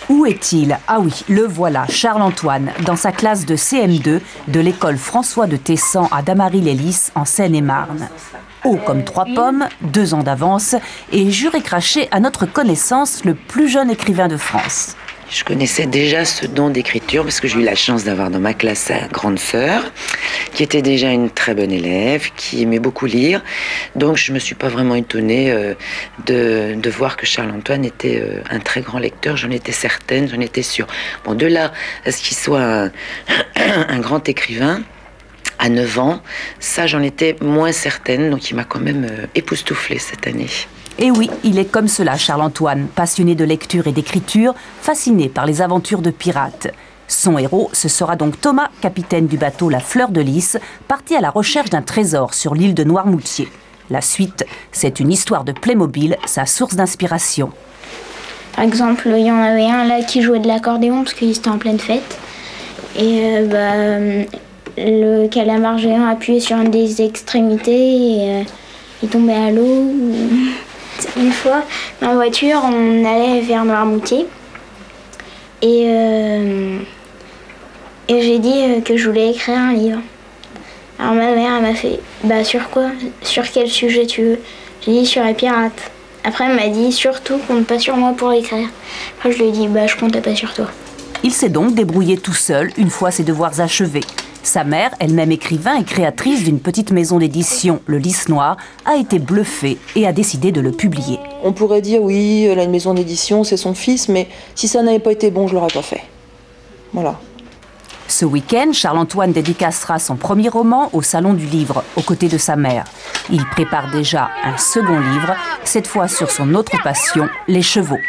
Où est-il? Ah oui, le voilà, Charles-Antoine, dans sa classe de CM2 de l'école François de Tessan à Damary-les-Lys, en Seine-et-Marne. Haut comme 3 pommes, 2 ans d'avance, et juré craché à notre connaissance le plus jeune écrivain de France. Je connaissais déjà ce don d'écriture parce que j'ai eu la chance d'avoir dans ma classe sa grande sœur, qui était déjà une très bonne élève, qui aimait beaucoup lire. Donc je ne me suis pas vraiment étonnée de voir que Charles-Antoine était un très grand lecteur. J'en étais certaine, j'en étais sûre. Bon, de là à ce qu'il soit un grand écrivain, à 9 ans, ça j'en étais moins certaine. Donc il m'a quand même époustouflée cette année. Et oui, il est comme cela, Charles-Antoine, passionné de lecture et d'écriture, fasciné par les aventures de pirates. Son héros, ce sera donc Thomas, capitaine du bateau La Fleur de Lys, parti à la recherche d'un trésor sur l'île de Noirmoutier. La suite, c'est une histoire de Playmobil, sa source d'inspiration. Par exemple, il y en avait un là qui jouait de l'accordéon parce qu'il était en pleine fête. Et le calamar géant appuyait sur une des extrémités et il tombait à l'eau. Une fois, en voiture, on allait vers Noirmoutier et j'ai dit que je voulais écrire un livre. Alors ma mère elle m'a fait « Bah sur quoi? Sur quel sujet tu veux ?» J'ai dit « Sur les pirates ». Après elle m'a dit « Surtout, compte pas sur moi pour l'écrire ». Après je lui ai dit « Bah je comptais pas sur toi ». Il s'est donc débrouillé tout seul une fois ses devoirs achevés. Sa mère, elle-même écrivain et créatrice d'une petite maison d'édition, le Lys Noir, a été bluffée et a décidé de le publier. On pourrait dire oui, elle a une maison d'édition, c'est son fils, mais si ça n'avait pas été bon, je l'aurais pas fait. Voilà. Ce week-end, Charles-Antoine dédicacera son premier roman au Salon du Livre, aux côtés de sa mère. Il prépare déjà un second livre, cette fois sur son autre passion, les chevaux.